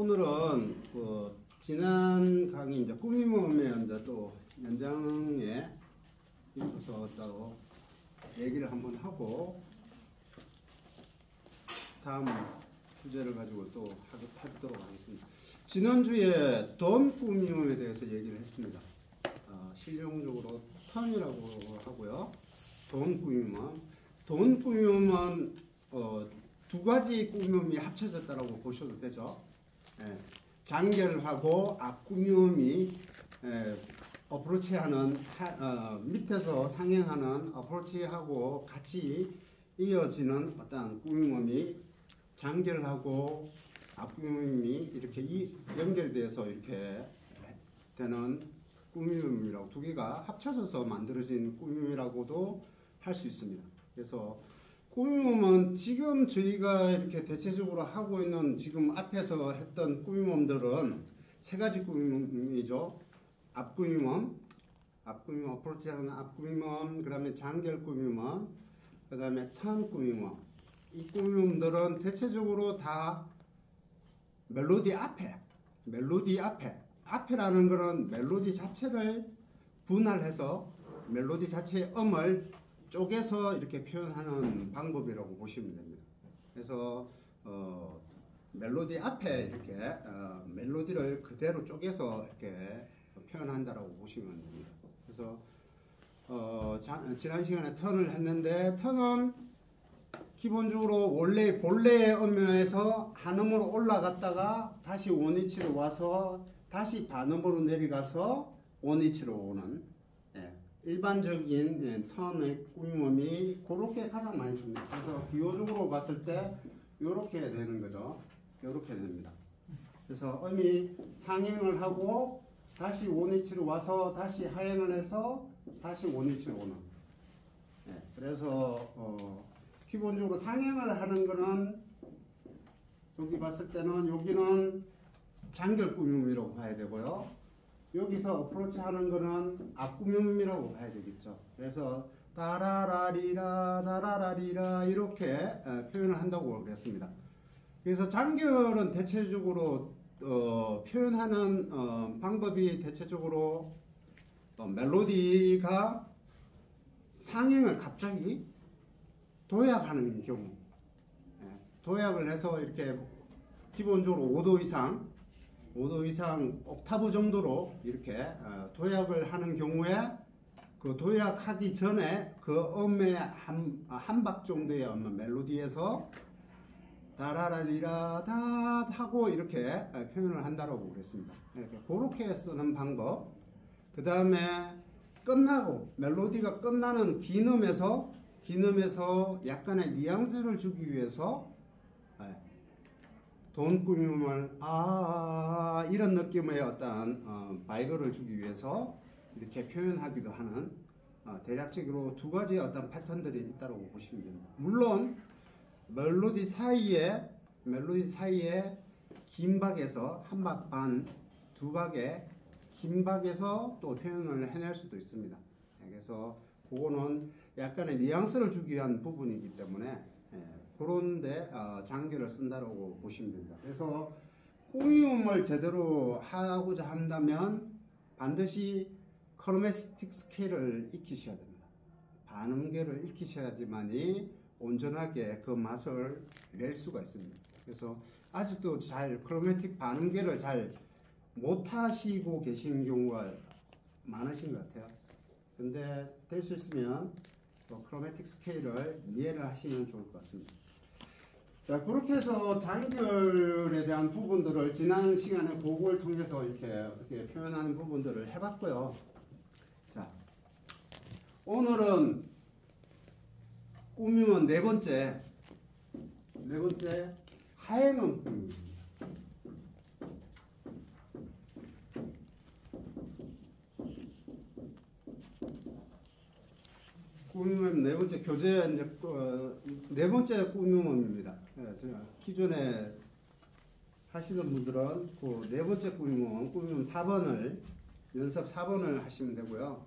오늘은 지난 강의 이제 꾸밈음의 이제 또 연장에 이어서 또 얘기를 한번 하고 다음 주제를 가지고 또 하도록 하겠습니다. 지난주에 돈 꾸밈음에 대해서 얘기를 했습니다. 실용적으로 턴이라고 하고요. 돈 꾸밈음. 돈 꾸밈은 두 가지 꾸밈이 합쳐졌다고 보셔도 되죠. 장결하고 앞 꾸밈이 어프로치하는 밑에서 상행하는 어프로치하고 같이 이어지는 어떤 꾸밈이 장결하고 앞 꾸밈이 이렇게 연결돼서 이렇게 되는 꾸밈이라고 두 개가 합쳐져서 만들어진 꾸밈이라고도 할 수 있습니다. 그래서 꾸밈음은 지금 저희가 이렇게 대체적으로 하고 있는 지금 앞에서 했던 꾸밈음들은 세 가지 꾸밈이죠. 앞 꾸밈음, 어프로치하는 앞 꾸밈음, 그 다음에 장결 꾸밈음, 그 다음에 턴 꾸밈음. 이 꾸밈음들은 대체적으로 다 멜로디 앞에라는 것은 멜로디 자체를 분할해서 멜로디 자체의 음을 쪼개서 이렇게 표현하는 방법이라고 보시면 됩니다. 그래서 멜로디 앞에 이렇게 멜로디를 그대로 쪼개서 이렇게 표현한다라고 보시면 됩니다. 그래서 지난 시간에 턴을 했는데 턴은 기본적으로 원래 본래의 음에서 한음으로 올라갔다가 다시 원위치로 와서 다시 반음으로 내려가서 원위치로 오는 일반적인 턴의 꾸밈음이 그렇게 가장 많이 씁니다. 그래서 기호적으로 봤을 때 이렇게 되는 거죠. 이렇게 됩니다. 그래서 음이 상행을 하고 다시 원위치로 와서 다시 하행을 해서 다시 원위치로 오는. 그래서 기본적으로 상행을 하는 거는 여기 봤을 때는 여기는 장결 꾸밈이라고 봐야 되고요. 여기서 어프로치 하는 거는 앞 꾸밈이라고 봐야 되겠죠. 그래서 따라라리라 다라라리라 이렇게 표현을 한다고 그랬습니다. 그래서 장결은 대체적으로 표현하는 방법이 대체적으로 멜로디가 상행을 갑자기 도약하는 경우, 도약을 해서 이렇게 기본적으로 5도 이상 옥타브 정도로 이렇게 도약을 하는 경우에 그 도약하기 전에 그 음의 한 박 정도의 멜로디에서 다라라리라 다 하고 이렇게 표현을 한다라고 그랬습니다. 그렇게 쓰는 방법. 그 다음에 끝나고 멜로디가 끝나는 긴 음에서 약간의 뉘앙스를 주기 위해서 돈 꾸밈을 이런 느낌의 어떤 바이브를 주기 위해서 이렇게 표현하기도 하는 대략적으로 두 가지 어떤 패턴들이 있다고 보시면 됩니다. 물론 멜로디 사이에 긴 박에서 한 박 반, 두 박에 긴 박에서 또 표현을 해낼 수도 있습니다. 그래서 그거는 약간의 뉘앙스를 주기 위한 부분이기 때문에 그런데 장결을 쓴다라고 보시면 됩니다. 그래서 꾸밈음을 제대로 하고자 한다면 반드시 크로매틱 스케일을 익히셔야 됩니다. 반음계를 익히셔야지만이 온전하게 그 맛을 낼 수가 있습니다. 그래서 아직도 잘 크로매틱 반음계를 잘 못하시고 계신 경우가 많으신 것 같아요. 근데 될 수 있으면 크로매틱 스케일을 이해를 하시면 좋을 것 같습니다. 자, 그렇게 해서 장결에 대한 부분들을 지난 시간에 그걸 통해서 이렇게 표현하는 부분들을 해봤고요. 자, 오늘은 꾸밈은 네 번째 하행음 꾸밈입니다. 꾸밈은 네 번째 네 번째 꾸밈음입니다. 기존에 하시는 분들은 그 네 번째 꾸밈음 4번을 연습 4번을 하시면 되고요.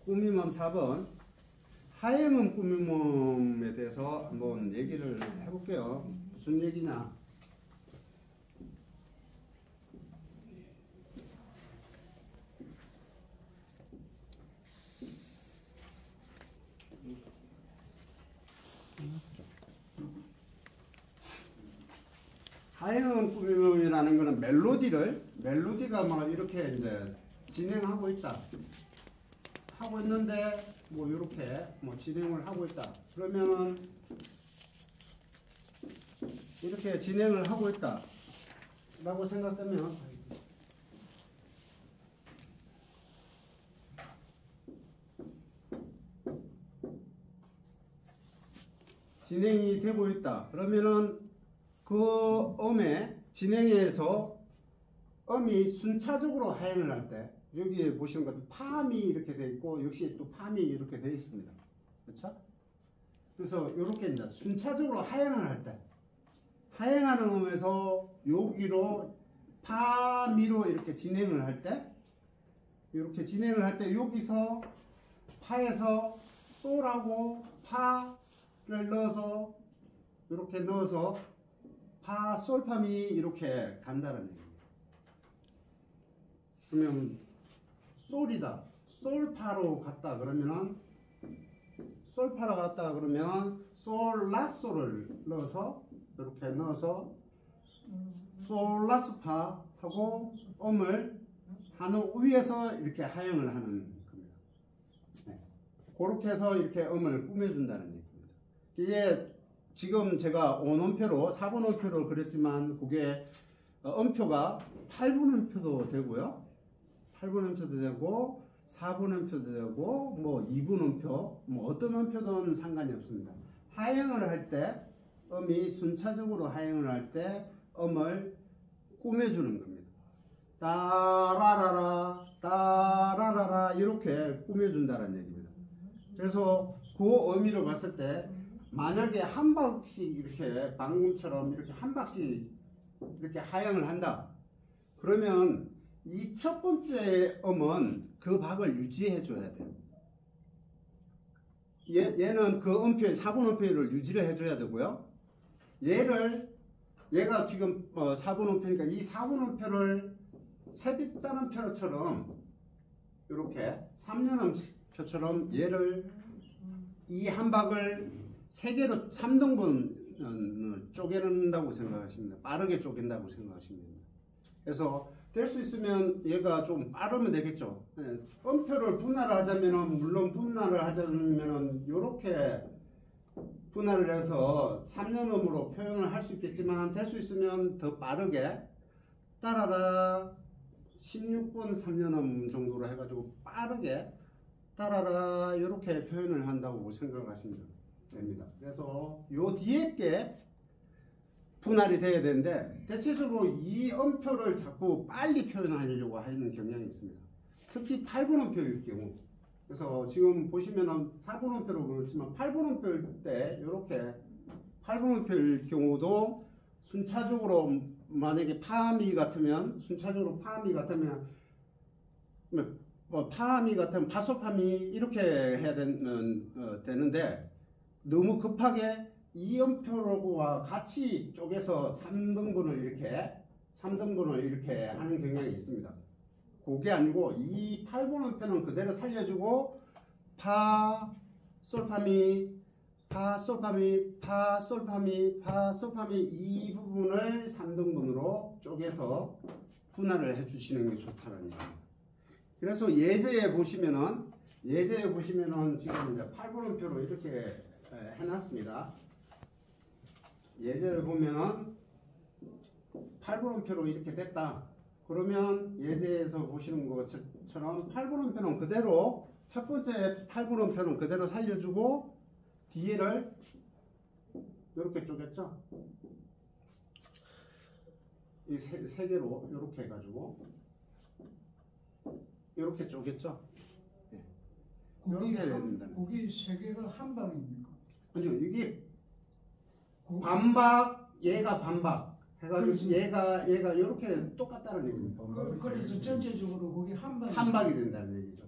꾸밈음 4번 하행음 꾸밈음에 대해서 한번 얘기를 해볼게요. 무슨 얘기냐? 하행음 꾸밈음이라는 거는 멜로디가 막 이렇게 이제 진행하고 있다. 하고 있는데 뭐 이렇게 뭐 진행을 하고 있다. 그러면은 이렇게 진행을 하고 있다 라고 생각하면 진행이 되고 있다. 그러면은 그 음의 진행에서 음이 순차적으로 하행을 할 때 여기 보시는 것도 파음이 이렇게 되어 있고 역시 또 파음이 이렇게 되어 있습니다. 그렇죠? 그래서 이렇게 이제 순차적으로 하행을 할 때 하행하는 음에서 여기로 파미로 이렇게 진행을 할 때 이렇게 진행을 할 때 여기서 파에서 솔하고 파를 넣어서 이렇게 넣어서 파 솔파미 이렇게 간다는 얘기예요. 그러면 솔이다. 솔파로 갔다 그러면은 솔파로 갔다 그러면 솔라솔을 넣어서 이렇게 넣어서 솔라스파 하고 음을 하는 위에서 이렇게 하행을 하는 겁니다. 네. 그렇게 해서 이렇게 음을 꾸며준다는 얘기입니다. 이게 지금 제가 5음표로 4분음표로 그렸지만 그게 음표가 8분음표도 되고요. 8분음표도 되고 4분음표도 되고 뭐 2분음표 뭐 어떤 음표든 상관이 없습니다. 하행을 할 때 음이 순차적으로 하행을 할 때 음을 꾸며주는 겁니다. 따라라라 따라라라 이렇게 꾸며준다는 얘기입니다. 그래서 그 의미로 봤을 때 만약에 한 박씩 이렇게 방금처럼 이렇게 한 박씩 이렇게 하향을 한다. 그러면 이 첫 번째 음은 그 박을 유지해 줘야 돼요. 얘는 그 음표, 4분 음표를 유지를 해줘야 되고요. 얘가 지금 4분 음표니까 이 4분 음표를 세빛다는 표처럼 이렇게 3년 음표처럼 얘를 이 한 박을 3개로 3등분 쪼개는다고 생각하시면 돼요. 빠르게 쪼갠다고 생각하시면 됩니다. 그래서 될 수 있으면 얘가 좀 빠르면 되겠죠. 네. 음표를 분할을 하자면은, 물론 분할을 하자면은, 요렇게 분할을 해서 3년음으로 표현을 할 수 있겠지만, 될 수 있으면 더 빠르게, 따라라, 16분 3년음 정도로 해가지고 빠르게, 따라라, 요렇게 표현을 한다고 생각하시면 됩니다. 그래서 요 뒤에 게 분할이 돼야 되는데 대체적으로 이 음표를 자꾸 빨리 표현하려고 하는 경향이 있습니다. 특히 8분음표일 경우. 그래서 지금 보시면은 4분음표로 그렇지만 8분음표일 때 이렇게 8분음표일 경우도 순차적으로 만약에 파미 같으면 순차적으로 파미 같으면 파미 같으면 파소파미 이렇게 해야 되는데 너무 급하게 이 음표와 같이 쪼개서 3등분을 이렇게 하는 경향이 있습니다. 그게 아니고 이 8분 음표는 그대로 살려주고 파, 솔파미, 파, 솔파미, 파, 솔파미, 파, 솔파미 이 부분을 3등분으로 쪼개서 분할을 해주시는 게 좋다는 얘기입니다. 그래서 예제에 보시면은 지금 이제 8분 음표로 이렇게 해놨습니다. 예제를 보면은 8분음표로 이렇게 됐다. 그러면 예제에서 보시는 것처럼 8분음표는 그대로 첫 번째 8분음표는 그대로 살려주고 뒤에를 이렇게 쪼갰죠. 이 세 개로 이렇게 해가지고 이렇게 쪼갰죠. 네. 이렇게 해야 된다. 고기 세 개가 한 방입니까? 아니요, 이게 반박, 얘가 반박 해가지고 얘가 이렇게 똑같다는 얘기입니다. 그래서 전체적으로 거기 한 방이 한 박이 된다는 얘기죠.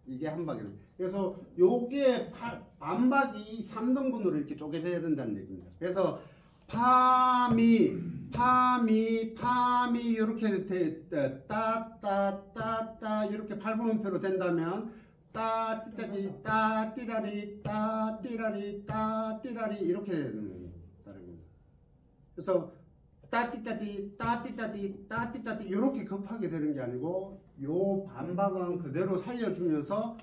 이게 한박이에요. 그래서 요게 반박이 3등분으로 이렇게 쪼개져야 된다는 얘기입니다. 그래서 파미 이렇게 따따따따 이렇게 8분음표로 된다면 따띠따리 따띠라리 따띠라리 따띠라리 이렇게 되는 겁니다. 그래서 따띠따디 따띠따디 따띠따디 이렇게 급하게 되는 게 아니고 요 반박은 그대로 살려주면서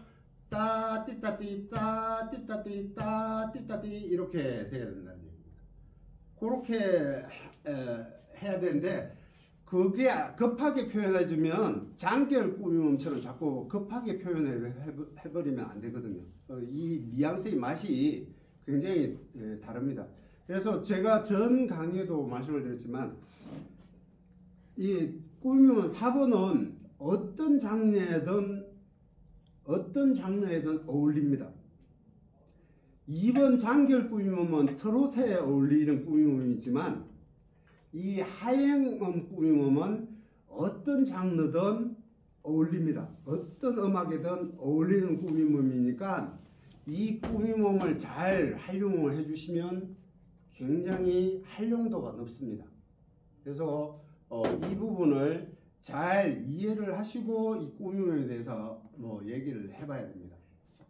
따띠따디 따띠따디 따띠따디 이렇게 돼야 된다는 얘기입니다. 그렇게 해야 되는데 그게 급하게 표현해주면 장결 꾸밈음처럼 자꾸 급하게 표현해버리면 안 되거든요. 이 뉘앙스의 맛이 굉장히 다릅니다. 그래서 제가 전 강의에도 말씀을 드렸지만 이 꾸밈음 4번은 어떤 장르에든 어울립니다. 2번 장결 꾸밈음은 트롯에 어울리는 꾸밈음이지만 이 하행음 꾸밈음은 어떤 장르든 어울립니다. 어떤 음악에든 어울리는 꾸밈음이니까 이 꾸밈음을 잘 활용을 해주시면 굉장히 활용도가 높습니다. 그래서 이 부분을 잘 이해를 하시고 이 꾸밈음에 대해서 얘기를 해봐야 됩니다.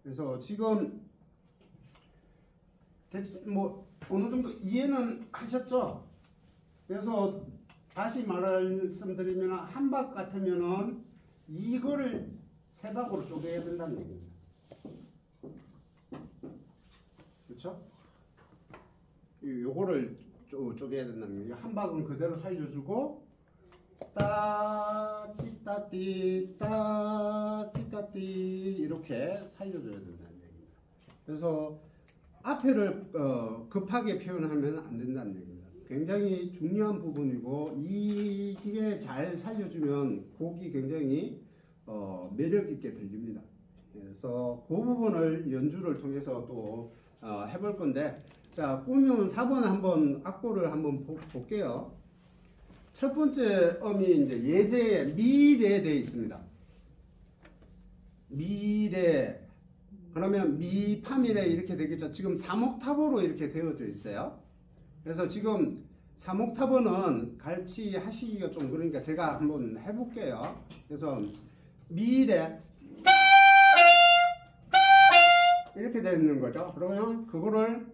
그래서 지금 어느 정도 이해는 하셨죠? 그래서 다시 말씀드리면 한박 같으면은 이거를 세 박으로 쪼개야 된다는 얘기입니다. 그렇죠? 요거를 쪼개야 된다는 얘기예요. 한박은 그대로 살려주고 따띠따띠 따띠따띠 이렇게 살려줘야 된다는 얘기입니다. 그래서 앞에를 급하게 표현하면 안 된다는 얘기입니다. 굉장히 중요한 부분이고 이게 잘 살려주면 곡이 굉장히 매력 있게 들립니다. 그래서 그 부분을 연주를 통해서 또 해볼 건데, 자, 꾸밈음 4번 한번 악보를 한번 볼게요. 첫 번째 음이 이제 예제에 미래 되어 있습니다. 미래. 그러면 미파미래 이렇게 되겠죠. 지금 3옥타브로 이렇게 되어져 있어요. 그래서 지금 3옥타브는 같이 하시기가 좀 그러니까 제가 한번 해볼게요. 그래서 미래 이렇게 되어 있는 거죠. 그러면 그거를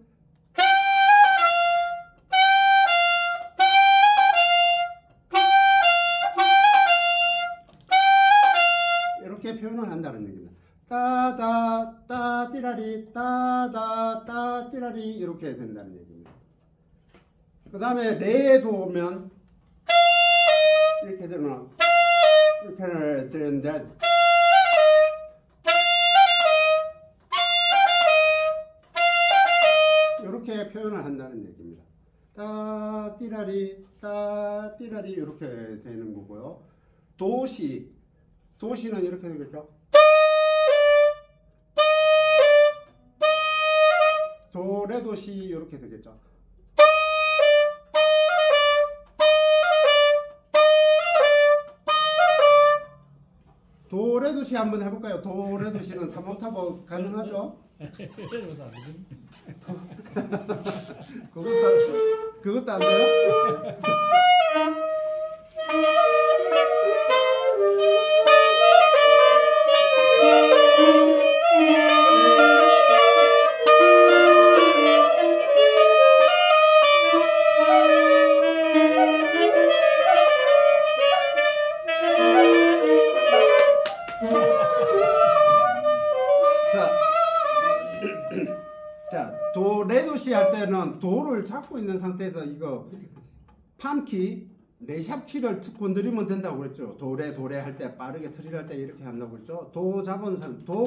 이렇게 표현을 한다는 얘기입니다. 따다 따띠라리 따다 따띠라리 이렇게 된다는 얘기입니다. 그 다음에 레도 오면 이렇게 되면 이렇게 되는데 이렇게 표현을 한다는 얘기입니다. 따띠라리 따띠라리 이렇게 되는 거고요. 도시는 이렇게 되겠죠. 도레도시 이렇게 되겠죠. 도레도시 한번 해볼까요? 도레도시는 3옥타브 가능하죠? 그것도 안 돼요? 도레도시 할 때는 도를 잡고 있는 상태에서 이거 팜키 레샵 키를 건드리면 된다고 그랬죠. 도레 할 때 빠르게 트리를 할 때 이렇게 한다고 그랬죠. 도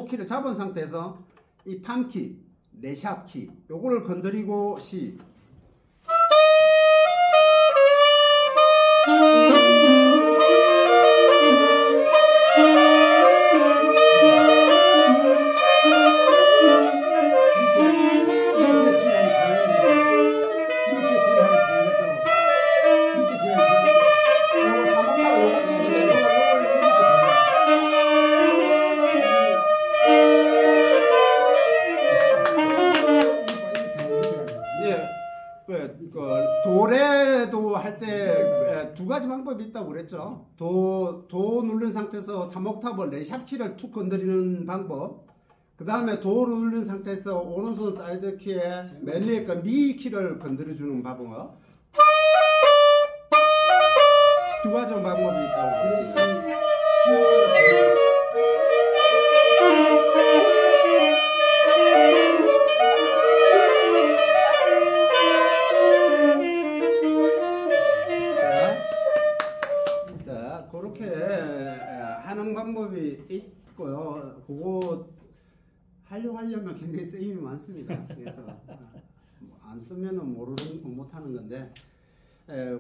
키를 잡은 상태에서 이 팜키 레샵 키 요거를 건드리고 시 가지 방법이 있다고 그랬죠. 도 누른 상태에서 3옥타브 레샵 키를 툭 건드리는 방법. 그 다음에 도를 누른 상태에서 오른손 사이드 키에 맨 위에 거 미 키를 건드려주는 방법. 두 가지 방법이 있다고 그랬습니다. 그렇게 하는 방법이 있고요. 그거 하려면 굉장히 쓰임이 많습니다. 그래서 안 쓰면은 못하는 건데,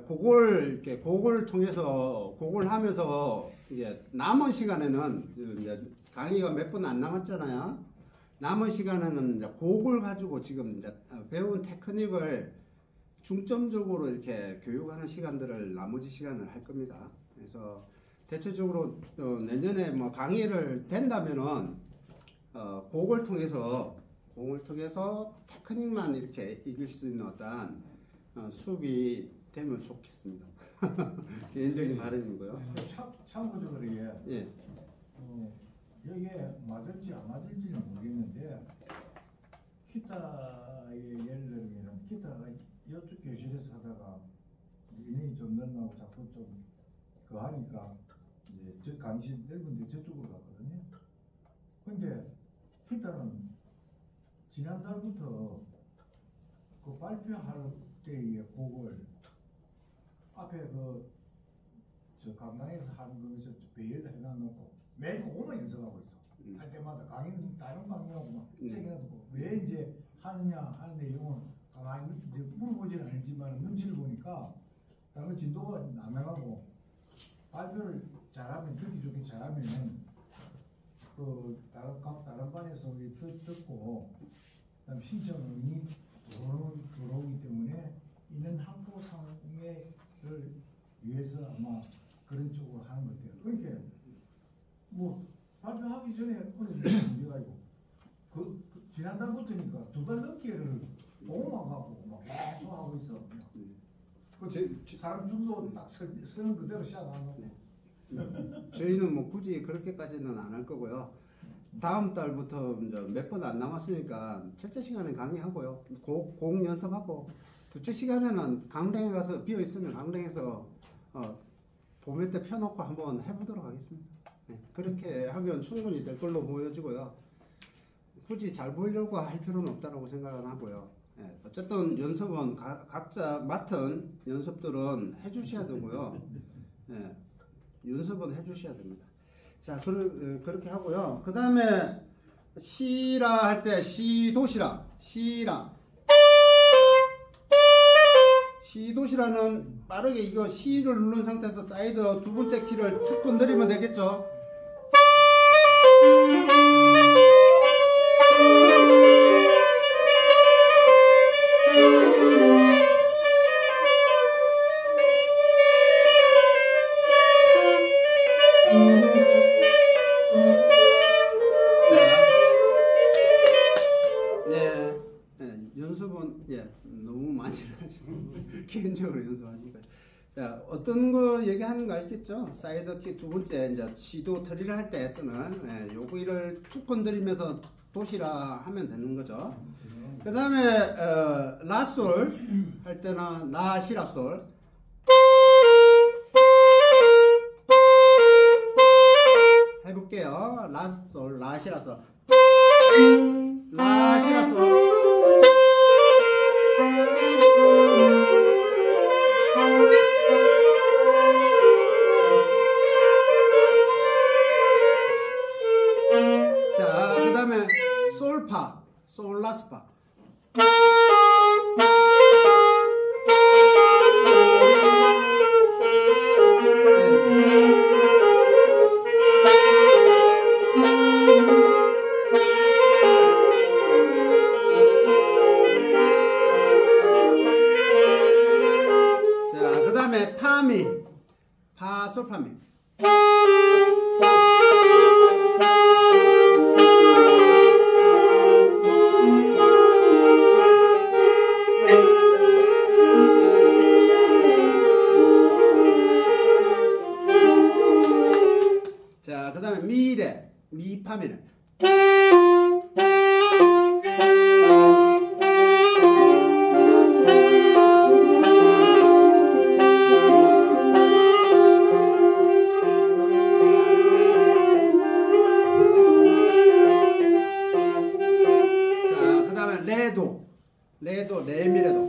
그걸 통해서 그걸 하면서 이제 남은 시간에는 이제 강의가 몇 분 안 남았잖아요. 남은 시간에는 이제 그걸 가지고 지금 이제 배운 테크닉을 중점적으로 이렇게 교육하는 시간들을 나머지 시간을 할 겁니다. 그래서 대체적으로 내년에 뭐 강의를 된다면은 그걸 통해서 테크닉만 이렇게 이길 수 있는 어떤 수업이 되면 좋겠습니다. 개인적인 바람이고요. 참고적으로 예. 여기에 맞을지 안 맞을지는 모르겠는데 기타의 예를 들면 기타가 이쪽 교실에서 하다가 인원이 좀 늘어나고 자꾸 좀 하니까 이제 저 강의실 넓은데 저쪽으로 갔거든요. 근데 기타는 지난달부터 그 발표할 때의 곡을 앞에 저 강당에서 하는 거에서 배열을 해놔놓고 매일 그거만 연습하고 있어. 할 때마다 강의는 다른 강의하고 막 책이나 듣고 왜 이제 하느냐 하는 내용은 가만히 이제 물어보지는 않지만 눈치를 보니까 다른 진도가 남아가고 발표를 잘하면 듣기 좋게 잘하면 각 다른 반에서 듣고 그다음 신청이 들어오기 때문에 이런 학부 상회를 위해서 아마 그런 쪽으로 하는 것 같아요. 그러니까 뭐 발표하기 전에 어느 정도 문제가 있고 지난달부터니까 2달 넘게를 공만 갖고 막 계속 하고 있어. 사람 주소 딱 쓰는 그대로 시작하는 저희는 뭐 굳이 그렇게까지는 안 할 거고요. 다음 달부터 이제 몇 번 안 남았으니까 첫째 시간에 강의하고요. 곡 연습하고 둘째 시간에는 강당에 가서 비어 있으면 강당에서 봄에 때 펴놓고 한번 해보도록 하겠습니다. 네, 그렇게 하면 충분히 될 걸로 보여지고요. 굳이 잘 보이려고 할 필요는 없다고 생각은 하고요. 네, 어쨌든 연습은 각자 맡은 연습들은 해주셔야 되고요. 네, 연습은 해주셔야 됩니다. 자, 그렇게 하고요. 그 다음에 시라 할 때 시도시라. 시도시라는 빠르게 이거 시를 누른 상태에서 사이드 두 번째 키를 툭 건드리면 되겠죠. 연습은 너무 많이 하시고 개인적으로 연습하니까. 자, 어떤 거 얘기하는 거 알겠죠? 사이드 키 두 번째 이제 시도 트리를 할 때 쓰는 요거를 툭 건드리면서 도시라 하면 되는 거죠. 그 다음에 라솔 할 때는 라시라솔. 해볼게요. 라솔 라시라솔 라시라솔. 자, 그 다음에 솔파, 솔라스파. 자, 그 다음에 파미, 파솔파미. 자, 그 다음에 레도, 레미레도.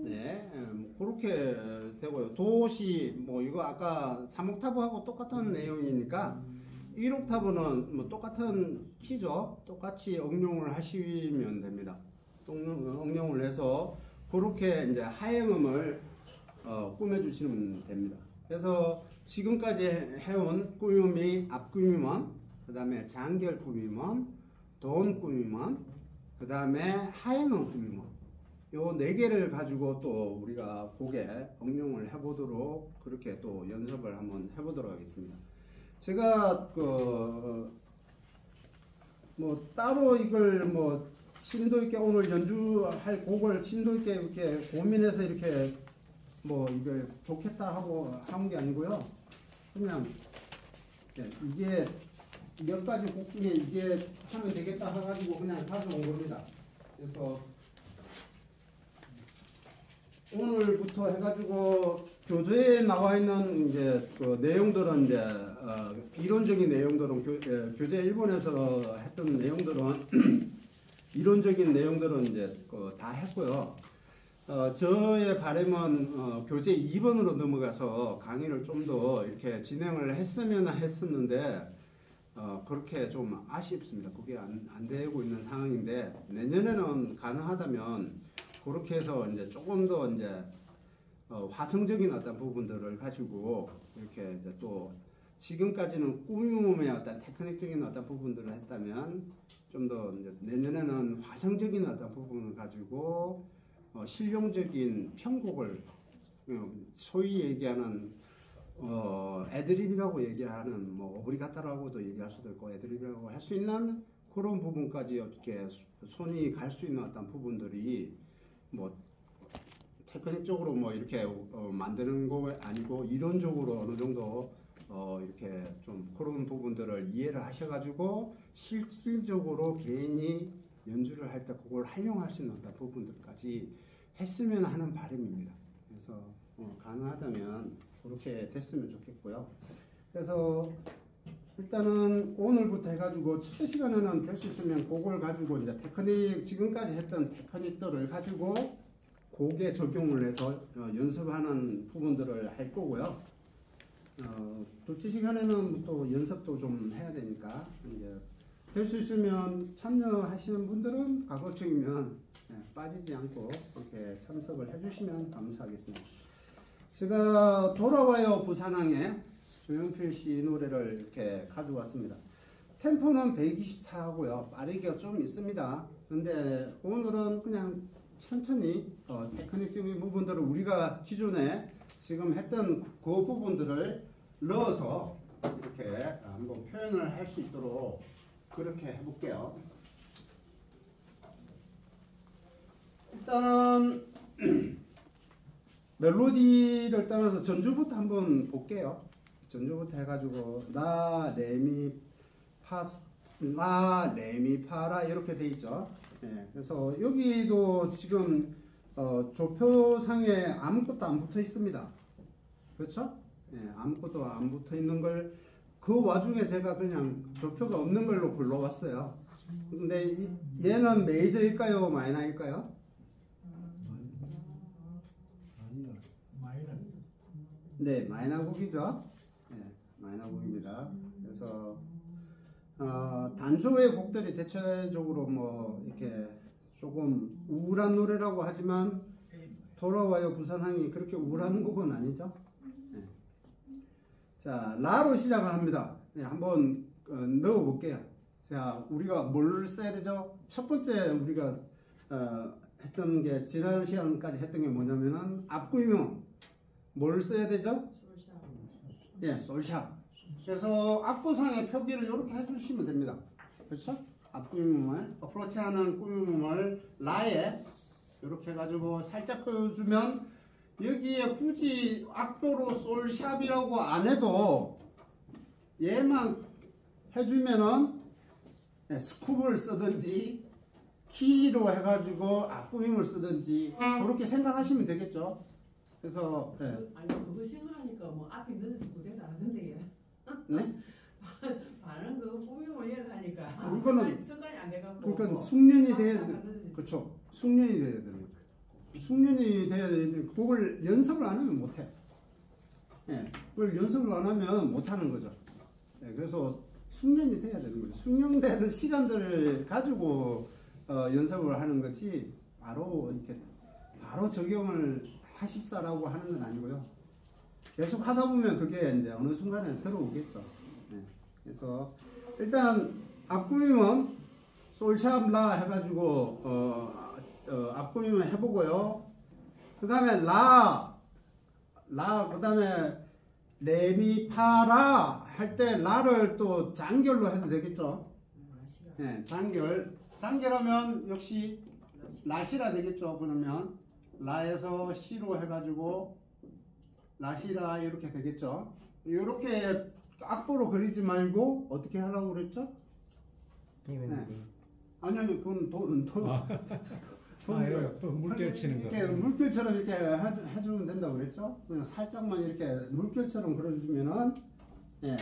네, 그렇게 되고요. 도시, 뭐 이거 아까 3옥타브하고 똑같은 내용이니까 1옥타브는 뭐 똑같은 키죠. 똑같이 응용을 하시면 됩니다. 응용을 해서 그렇게 이제 하행음을 꾸며주시면 됩니다. 그래서 지금까지 해온 꾸밈이 앞꾸밈원, 그 다음에 장결 꾸밈원, 돈 꾸밈원, 그 다음에 하행음 꾸밈원, 요 4개를 가지고 또 우리가 곡에 응용을 해보도록 그렇게 또 연습을 한번 해보도록 하겠습니다. 제가 뭐 따로 이걸 뭐 심도 있게 오늘 연주할 곡을 심도 있게 이렇게 고민해서 이렇게 뭐 이걸 좋겠다 하고 한 게 아니고요. 그냥 이게 몇 가지 곡 중에 이게 하면 되겠다 해가지고 그냥 가져온 겁니다. 그래서 오늘부터 해가지고 교재에 나와 있는 이제 그 내용들은 이제 이론적인 내용들은 교재 1번에서 했던 내용들은 이론적인 내용들은 이제 다 했고요. 저의 바람은 교재 2번으로 넘어가서 강의를 좀 더 이렇게 진행을 했으면 했었는데 그렇게 좀 아쉽습니다. 그게 안 되고 있는 상황인데 내년에는 가능하다면 그렇게 해서 이제 조금 더 이제 화성적인 어떤 부분들을 가지고 이렇게 이제 또 지금까지는 꾸밈의 어떤 테크닉적인 어떤 부분들을 했다면 좀 더 이제 내년에는 화성적인 어떤 부분을 가지고 실용적인 편곡을 소위 얘기하는 애드립이라고 얘기하는 뭐 오브리가타라고도 얘기할 수도 있고 애드립이라고 할 수 있는 그런 부분까지 이렇게 손이 갈 수 있는 어떤 부분들이 뭐 테크닉적으로 뭐 이렇게 만드는 거 아니고 이론적으로 어느 정도 이렇게 좀 그런 부분들을 이해를 하셔가지고 실질적으로 개인이 연주를 할 때 그걸 활용할 수 있는 어떤 부분들까지 했으면 하는 바람입니다. 그래서 가능하다면 그렇게 됐으면 좋겠고요. 그래서 일단은 오늘부터 해가지고 첫 시간에는 될 수 있으면 그걸 가지고 이제 테크닉 지금까지 했던 테크닉들을 가지고 곡에 적용을 해서 연습하는 부분들을 할 거고요. 둘째 시간에는 또 연습도 좀 해야 되니까 이제 될 수 있으면 참여하시는 분들은 가급적이면 빠지지 않고 이렇게 참석을 해주시면 감사하겠습니다. 제가 돌아와요 부산항에 조용필 씨 노래를 이렇게 가져왔습니다. 템포는 124하고요. 빠르기가 좀 있습니다. 근데 오늘은 그냥 천천히 테크닉적인 부분들을 우리가 기존에 지금 했던 그 부분들을 넣어서 이렇게 한번 표현을 할 수 있도록 그렇게 해볼게요. 일단은 멜로디를 따라서 전주부터 한번 볼게요. 전주부터 해가지고 라, 레미, 파, 라, 레미, 파라 이렇게 돼 있죠. 그래서 여기도 지금 조표상에 아무것도 안 붙어 있습니다. 그렇죠? 아무것도 안 붙어 있는 걸 그 와중에 제가 그냥 조표가 없는 걸로 불러왔어요. 근데 얘는 메이저일까요? 마이너일까요? 네, 마이너 곡이죠. 마이너 곡입니다. 그래서 단조의 곡들이 대체적으로 뭐 이렇게 조금 우울한 노래라고 하지만 돌아와요 부산항이 그렇게 우울한 곡은 아니죠. 자, 라로 시작을 합니다. 한번 넣어 볼게요. 자, 우리가 뭘 써야 되죠? 첫 번째 우리가 했던 게 지난 시간까지 했던 게 뭐냐면은 앞구이명 뭘 써야 되죠? 솔샵. 예, 솔샵. 그래서 악보상의 표기를 이렇게 해주시면 됩니다. 그렇죠? 앞구임음을 어프로치하는 꾸밈음을 라에 이렇게 해가지고 살짝 그어주면 여기에 굳이 악도로 솔샵이라고 안 해도 얘만 해주면은 스쿱을 쓰든지 키로 해가지고 앞구임을 쓰든지 그렇게 생각하시면 되겠죠. 그래서 아니 그거 생각하니까 뭐 앞에 넣어서 그대로 안 하는데 얘. 네? 반은 그 꾸밈을 이렇게 하니까 그거는 습관이 안 돼갖고 그러니까 숙련이 돼야 아, 그렇죠. 숙련이 돼야 되는 거죠. 숙련이 돼야 되는데 그걸 연습을 안 하면 못해. 예, 그걸 연습을 안 하면 못하는 거죠. 예, 그래서 숙련이 돼야 되는 거죠. 숙련되는 시간들을 가지고 연습을 하는 거지 바로 이렇게 바로 적용을 하십사라고 하는 건 아니고요. 계속 하다 보면 그게 이제 어느 순간에 들어오겠죠. 예, 그래서 일단 앞구임은 솔샵 라 해가지고 앞구임을 해보고요. 그 다음에 그 다음에 레미 파라 할 때 라를 또 장결로 해도 되겠죠. 네, 장결하면 역시 라시라 되겠죠. 그러면 라에서 시로 해가지고 라시라 이렇게 되겠죠. 이렇게 악보로 그리지 말고 어떻게 하라고 그랬죠? 네. 아니 그건 돈. 또 물결 치는 거. 이렇게 물결처럼 이렇게 해주면 된다고 그랬죠? 그냥 살짝만 이렇게 물결처럼 그려주면은, 예.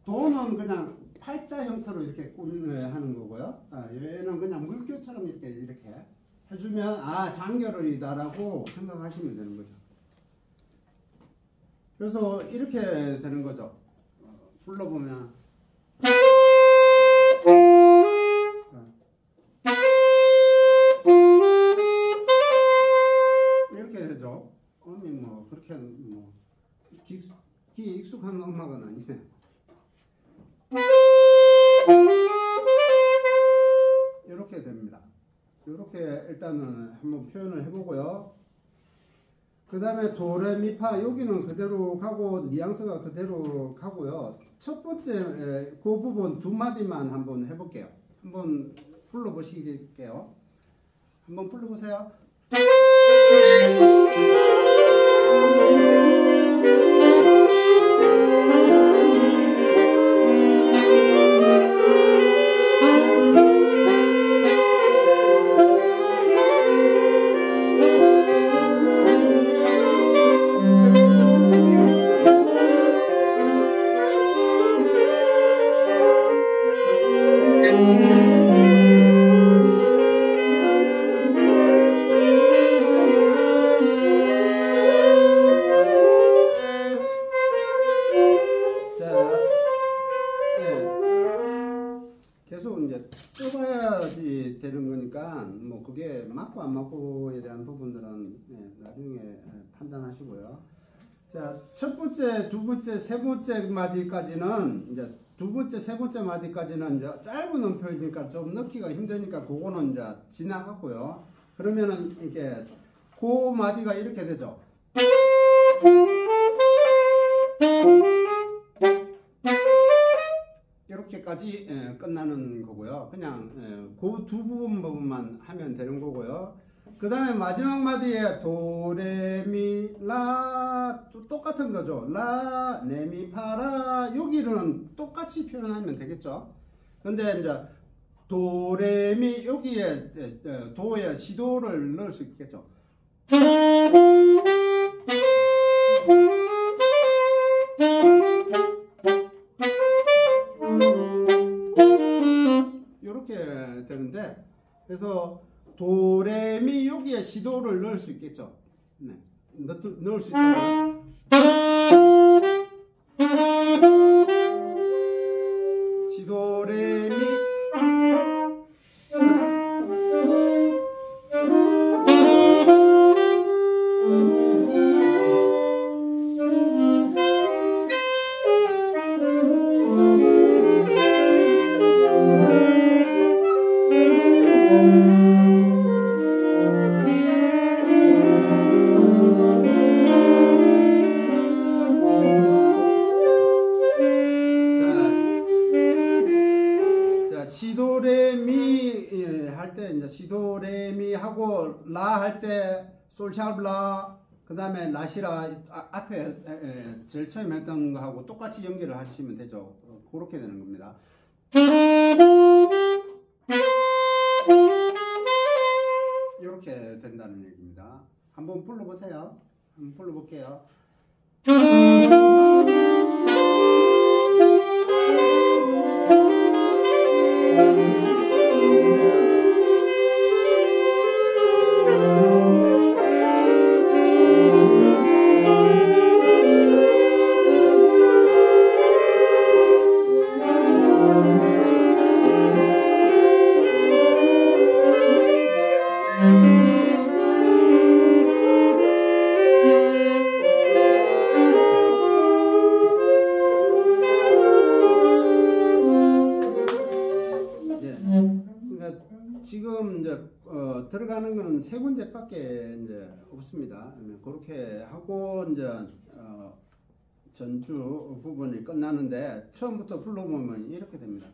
돈은 그냥 팔자 형태로 이렇게 꾸미는 거고요. 얘는 그냥 물결처럼 이렇게 해주면, 장결이다라고 생각하시면 되는 거죠. 그래서 이렇게 되는 거죠. 불러보면. 이렇게 되죠. 아니 뭐 그렇게 뭐 귀 익숙한 음악은 아니네. 이렇게 됩니다. 이렇게 일단은 한번 표현을 해보고요. 그 다음에 도레미파 여기는 그대로 가고 뉘앙스가 그대로 가고요. 첫 번째 그 부분 두 마디만 한번 해볼게요. 한번 불러보실게요. 한번 불러보세요. 써봐야지 되는 거니까 뭐 그게 맞고 안 맞고에 대한 부분들은 나중에 판단하시고요. 자, 첫 번째, 두 번째, 세 번째 마디까지는 이제 두 번째, 세 번째 마디까지는 이제 짧은 음표이니까 좀 넣기가 힘드니까 그거는 이제 지나갔고요. 그러면은 이게 그 마디가 이렇게 되죠. 이렇게까지 끝나는 거고요. 그냥 그 두 부분만 하면 되는 거고요. 그 다음에 마지막 마디에 도레미라 똑같은 거죠. 라, 네미파라 여기는 똑같이 표현하면 되겠죠. 근데 이제 도레미 여기에 도에 시도를 넣을 수 있겠죠. 이렇게 되는데 그래서 도레미 여기에 시도를 넣을 수 있겠죠. 네. 넣을 수 있다고. 시도레미 할 때 이제 시도 레미 하고 라 할 때 솔샤블라 그 다음에 라시라 앞에 제일 처음에 했던 거하고 똑같이 연결을 하시면 되죠. 그렇게 되는 겁니다. 이렇게 된다는 얘기입니다. 한번 불러보세요. 한번 불러볼게요. 지금 이제 들어가는 거는 세 군데밖에 이제 없습니다. 그렇게 하고 이제 전주 부분이 끝나는데 처음부터 불러보면 이렇게 됩니다.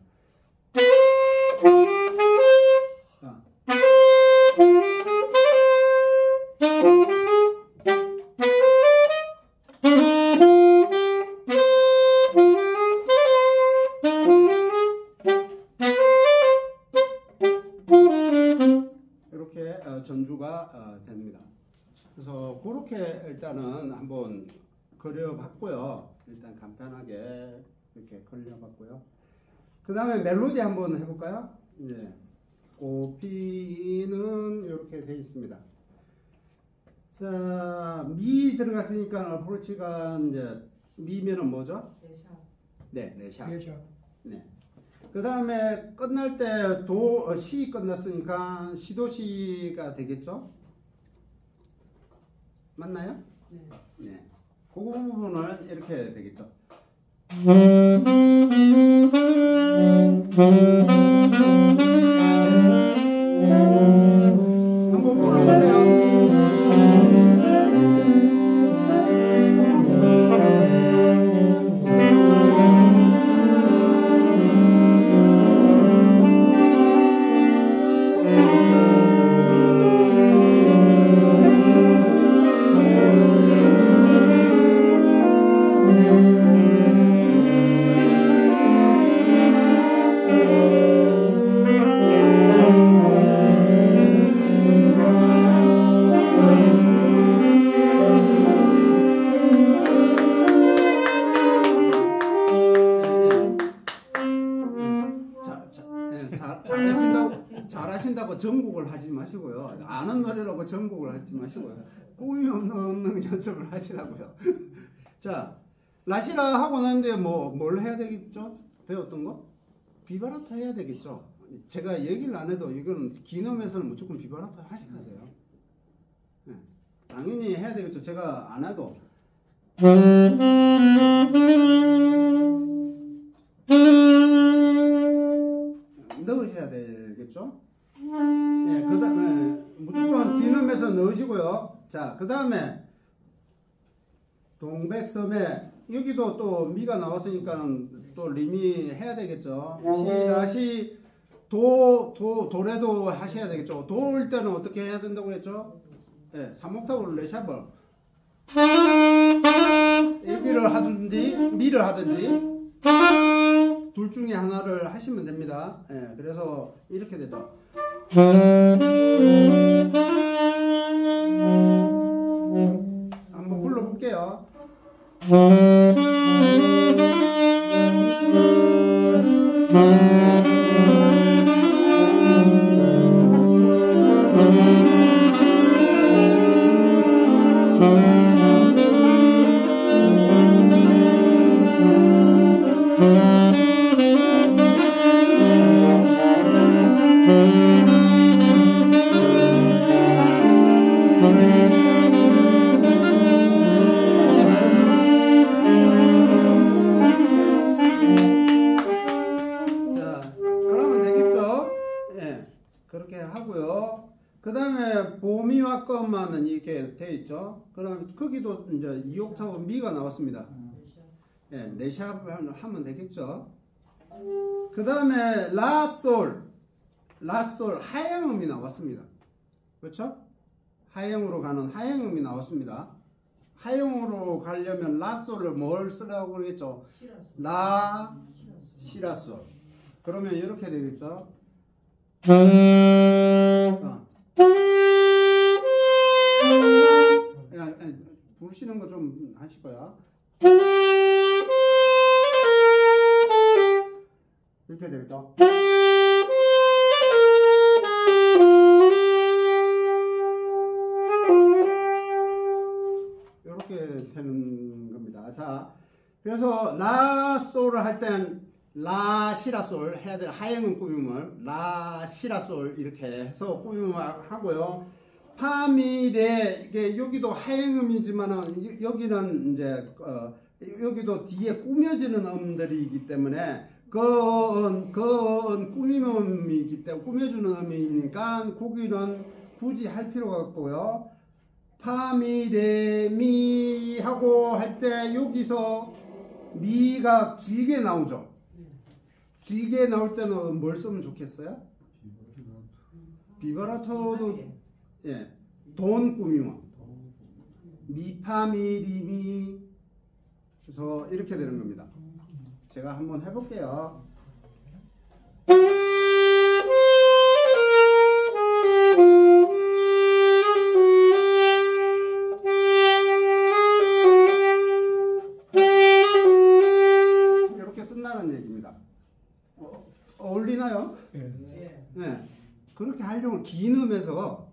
이렇게 전주가 됩니다. 그래서 그렇게 일단은 한번 그려봤고요. 일단 간단하게 이렇게 그려봤고요. 그 다음에 멜로디 한번 해볼까요? 예. 꽃피는 이렇게 되어 있습니다. 자, 미 들어갔으니까 어프로치가 이제 미면은 뭐죠? 네, 레샵. 네. 그 다음에 끝날 때 시 끝났으니까 시도시가 되겠죠? 맞나요? 네. 네. 그 부분을 이렇게 되겠죠. 한번 불러보세요. 잘하신다고 전곡을 하지 마시고요. 아는 노래라고 전곡을 하지 마시고요. 꿈이 없는 연습을 하시라고요. 자, 라시라 하고 나는데 뭘 해야 되겠죠? 배웠던 거? 비바라토 해야 되겠죠? 제가 얘기를 안 해도 이건 기념에서는 무조건 비바라토 하셔야 돼요. 네, 당연히 해야 되겠죠. 제가 안 해도. 넣으셔야 되겠죠? 네, 그 다음에 무조건 뒤넘에서 넣으시고요. 자, 그 다음에 동백섬에 여기도 또 미가 나왔으니까 또 리미 해야 되겠죠. 시라시 도래도 하셔야 되겠죠. 도일 때는 어떻게 해야 된다고 했죠? 네, 3옥타브 레샵을 얘기를 하든지 미를 하든지 둘 중에 하나를 하시면 됩니다. 예, 그래서 이렇게 되죠. 한번 불러볼게요. 그 다음에 보미와 것만은 이렇게 돼 있죠. 그럼 거기도 이제 2옥타브 미가 나왔습니다. 예, 레샵을 하면 되겠죠. 그 다음에 라, 솔. 라솔 하향음이 나왔습니다. 그렇죠? 하향으로 가는 하향음이 나왔습니다. 하향으로 가려면 라솔을 뭘 쓰라고 그러겠죠? 라, 시라솔. 그러면 이렇게 되겠죠? 부르시는 거 좀 하실 거야. 이렇게 되겠죠? 이렇게 되는 겁니다. 자, 그래서 라 솔을 할 땐 라 시라솔 해야 될 하향음 꾸밈을 라 시라솔 이렇게 해서 꾸밈을 하고요. 파미레 이게 여기도 하향음이지만은 여기는 이제 여기도 뒤에 꾸며지는 음들이기 때문에 그은 꾸밈음이기 때문에 꾸며주는 음이니까 거기는 굳이 할 필요가 없고요. 파미레미 하고 할 때 여기서 미가 길게 나오죠. 길게 나올 때는 뭘 쓰면 좋겠어요? 비브라토도 예, 돈 꾸미면 미파미리미 그래서 이렇게 되는 겁니다. 제가 한번 해볼게요. 이렇게 쓴다는 얘기입니다. 어울리나요? 네. 그렇게 하려면 긴 음에서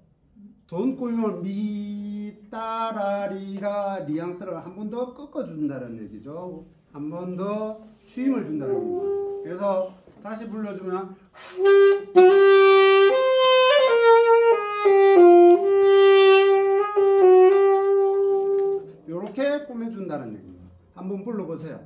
돈 꾸미면 미 따라리라 뉘앙스를 한 번 더 꺾어준다는 얘기죠. 한 번 더 추임을 준다는 겁니다. 그래서 다시 불러주면 이렇게 꾸며준다는 얘기입니다. 한번 불러보세요.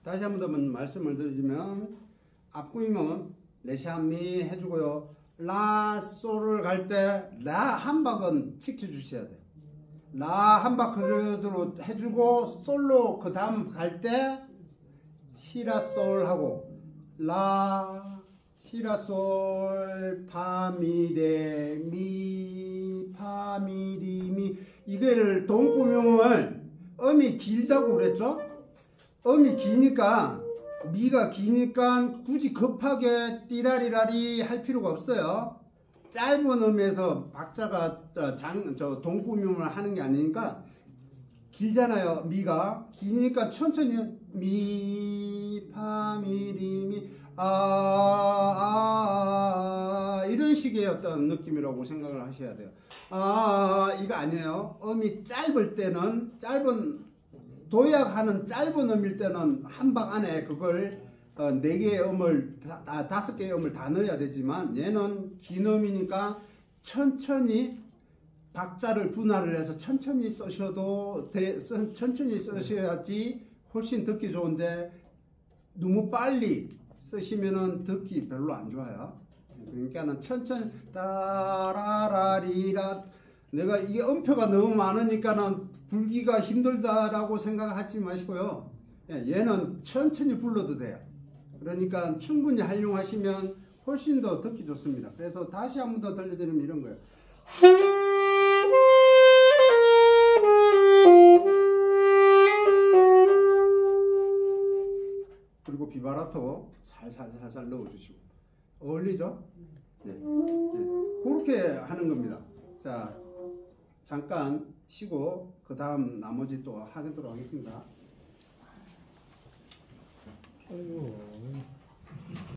다시 한 번 더 말씀을 드리면 앞구임은 레시아미 해주고요. 라 솔을 갈 때 라 한 박은 지켜주셔야 돼요. 라 한 박 그대로 해주고 솔로 그 다음 갈 때 시라 솔 하고 라 시라 솔 파미레 미 파미리 미 이거를 동구명을 음이 길다고 그랬죠? 음이 기니까 미가 기니까 굳이 급하게 띠라리라리 할 필요가 없어요. 짧은 음에서 박자가 동구명을 하는 게 아니니까 길잖아요. 미가 기니까 천천히 미 파미리미 이런 식의 어떤 느낌이라고 생각을 하셔야 돼요. 이거 아니에요. 음이 짧을 때는 도약하는 짧은 음일 때는 한 박 안에 그걸 4개의 음을 5개의 음을 다 넣어야 되지만 얘는 긴 음이니까 천천히 박자를 분할을 해서 천천히 쓰셔야지 훨씬 듣기 좋은데 너무 빨리 쓰시면은 듣기 별로 안 좋아요. 그러니까는 천천히 따라라리라 내가 이게 음표가 너무 많으니까는 불기가 힘들다라고 생각하지 마시고요. 얘는 천천히 불러도 돼요. 그러니까 충분히 활용하시면 훨씬 더 듣기 좋습니다. 그래서 다시 한 번 더 들려드리면 이런 거예요. 그리고 비바라토 살살 넣어주시고 어울리죠? 네. 그렇게 하는 겁니다. 자, 잠깐 쉬고 그 다음 나머지 또 하도록 하겠습니다. 아이고.